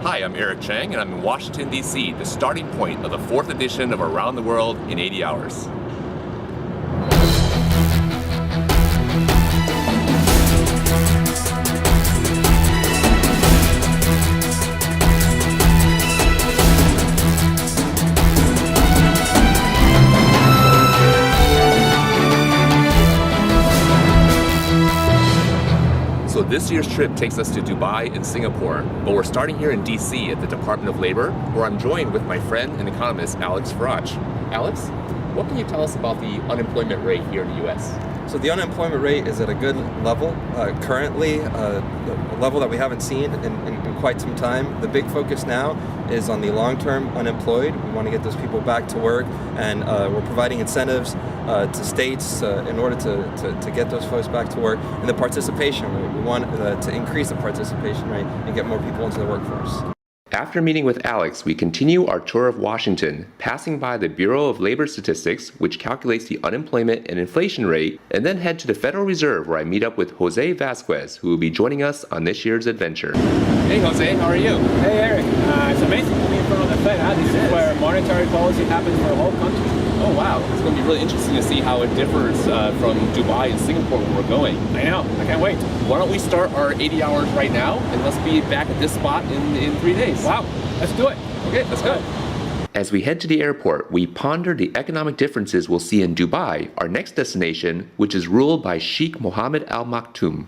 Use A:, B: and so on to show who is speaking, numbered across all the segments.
A: Hi, I'm Eric Chiang, and I'm in Washington, D.C., the starting point of the 4th edition of Around the World in 80 Hours. So this year's trip takes us to Dubai and Singapore, but we're starting here in DC at the Department of Labor, where I'm joined with my friend and economist, Alex Farage. Alex, what can you tell us about the unemployment rate here in the U.S.?
B: So the unemployment rate is at a good level currently, a level that we haven't seen in quite some time. The big focus now is on the long-term unemployed. We want to get those people back to work, and we're providing incentives to states in order to get those folks back to work. And the participation rate, we want to increase the participation rate and get more people into the workforce.
A: After meeting with Alex, we continue our tour of Washington, passing by the Bureau of Labor Statistics, which calculates the unemployment and inflation rate, and then head to the Federal Reserve, where I meet up with Jose Vazquez, who will be joining us on this year's adventure. Hey Jose, how are you?
C: Hey Eric, it's amazing to be in front of the Fed. This is where monetary policy happens for the whole country.
A: Oh wow, it's going to be really interesting to see how it differs from Dubai and Singapore where we're going.
C: I know, I can't wait.
A: Why don't we start our 80 hours right now, and let's be back at this spot in 3 days.
C: Wow, let's do it.
A: Okay, let's go. As we head to the airport, we ponder the economic differences we'll see in Dubai, our next destination, which is ruled by Sheikh Mohammed Al Maktoum.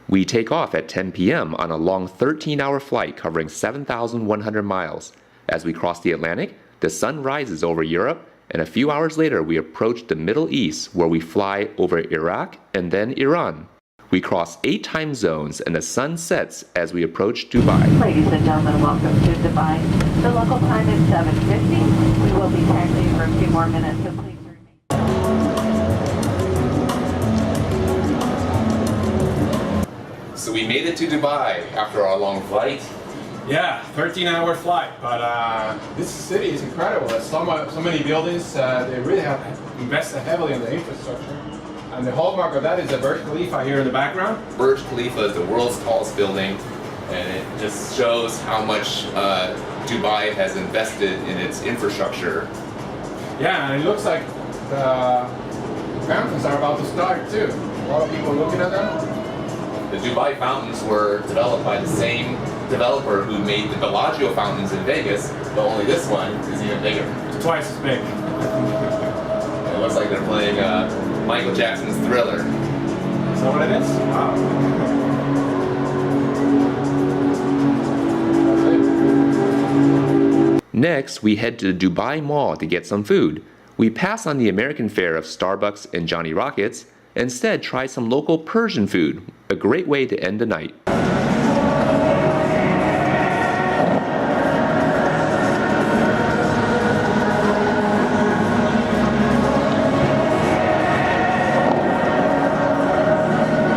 A: We take off at 10 p.m. on a long 13-hour flight covering 7,100 miles. As we cross the Atlantic, the sun rises over Europe, and a few hours later we approach the Middle East, where we fly over Iraq and then Iran. We cross 8 time zones, and the sun sets as we approach Dubai.
D: Ladies and gentlemen, welcome to Dubai. The local time is 7:50. We will be taxiing for a few more minutes, so please remain.
A: So we made it to Dubai after our long flight.
C: Yeah, 13-hour flight, but this city is incredible. There's so many buildings. They really have invested heavily in the infrastructure. And the hallmark of that is the Burj Khalifa here in the background.
A: Burj Khalifa is the world's tallest building, and it just shows how much Dubai has invested in its infrastructure.
C: Yeah, and it looks like the fountains are about to start too. A lot of people looking at them.
A: The Dubai fountains were developed by the same developer who made the Bellagio fountains in Vegas, but only this one is even bigger.
C: It's twice as big.
A: It looks like they're playing Michael Jackson's Thriller.
C: Is that what it is? Wow.
A: Next, we head to the Dubai Mall to get some food. We pass on the American fare of Starbucks and Johnny Rockets, and instead try some local Persian food, a great way to end the night.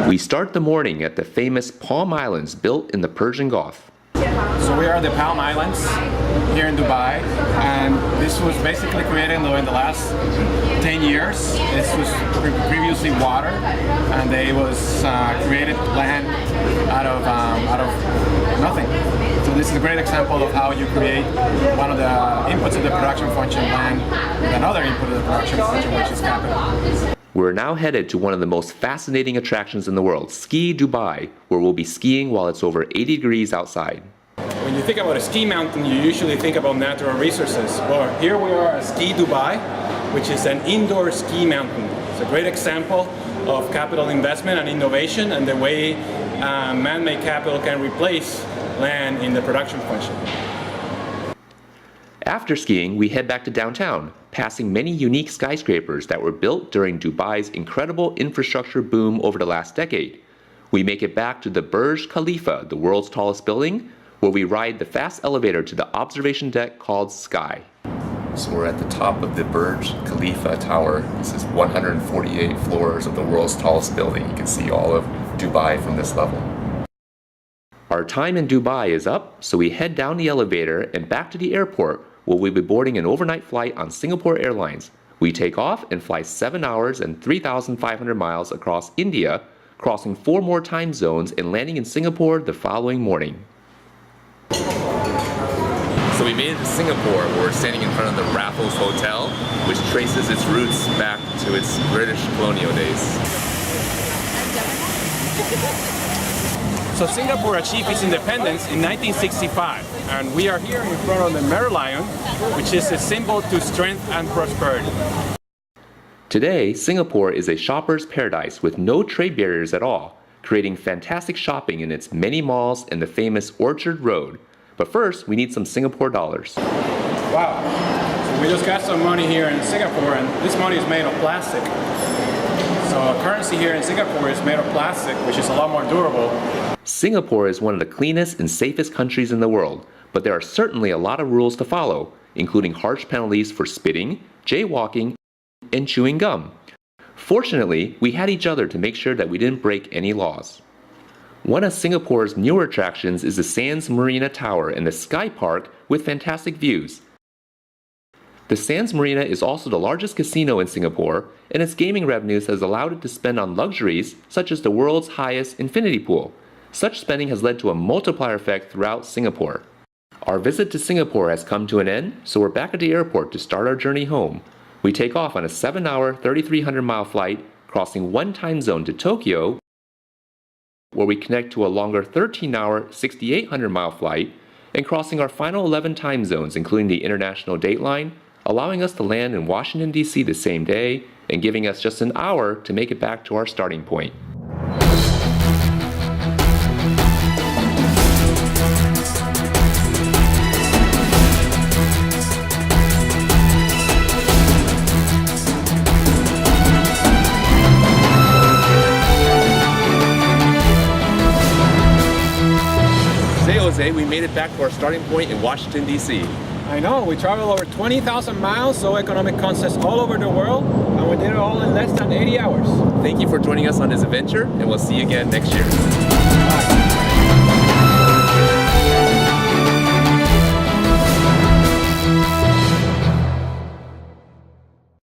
A: We start the morning at the famous Palm Islands built in the Persian Gulf.
C: So we are the Palm Islands here in Dubai, and this was basically created in the last 10 years. This was previously water, and it was created land out of nothing. So this is a great example of how you create one of the inputs of the production function land with another input of the production function, which is capital.
A: We're now headed to one of the most fascinating attractions in the world, Ski Dubai, where we'll be skiing while it's over 80 degrees outside.
C: When you think about a ski mountain, you usually think about natural resources. Well, here we are at Ski Dubai, which is an indoor ski mountain. It's a great example of capital investment and innovation and the way man-made capital can replace land in the production function.
A: After skiing, we head back to downtown, passing many unique skyscrapers that were built during Dubai's incredible infrastructure boom over the last decade. We make it back to the Burj Khalifa, the world's tallest building, where we ride the fast elevator to the observation deck called Sky. So we're at the top of the Burj Khalifa Tower. This is 148 floors of the world's tallest building. You can see all of Dubai from this level. Our time in Dubai is up, so we head down the elevator and back to the airport, where we'll be boarding an overnight flight on Singapore Airlines. We take off and fly 7 hours and 3,500 miles across India, crossing 4 more time zones and landing in Singapore the following morning. So we made it to Singapore, where we're standing in front of the Raffles Hotel, which traces its roots back to its British colonial days.
C: So Singapore achieved its independence in 1965, and we are here in front of the Merlion, which is a symbol to strength and prosperity.
A: Today, Singapore is a shopper's paradise with no trade barriers at all, creating fantastic shopping in its many malls and the famous Orchard Road. But first, we need some Singapore dollars.
C: Wow, so we just got some money here in Singapore, and this money is made of plastic. So currency here in Singapore is made of plastic, which is a lot more durable.
A: Singapore is one of the cleanest and safest countries in the world, but there are certainly a lot of rules to follow, including harsh penalties for spitting, jaywalking, and chewing gum. Fortunately, we had each other to make sure that we didn't break any laws. One of Singapore's newer attractions is the Sands Marina Tower and the Sky Park with fantastic views. The Sands Marina is also the largest casino in Singapore, and its gaming revenues has allowed it to spend on luxuries such as the world's highest infinity pool. Such spending has led to a multiplier effect throughout Singapore. Our visit to Singapore has come to an end, so we're back at the airport to start our journey home. We take off on a 7-hour, 3,300-mile flight, crossing one time zone to Tokyo, where we connect to a longer 13-hour, 6,800-mile flight, and crossing our final 11 time zones, including the international dateline, allowing us to land in Washington, D.C. the same day, and giving us just an hour to make it back to our starting point. We made it back to our starting point in Washington, D.C.
C: I know, we traveled over 20,000 miles, so economic contests all over the world, and we did it all in less than 80 hours.
A: Thank you for joining us on this adventure, and we'll see you again next year.
C: Bye.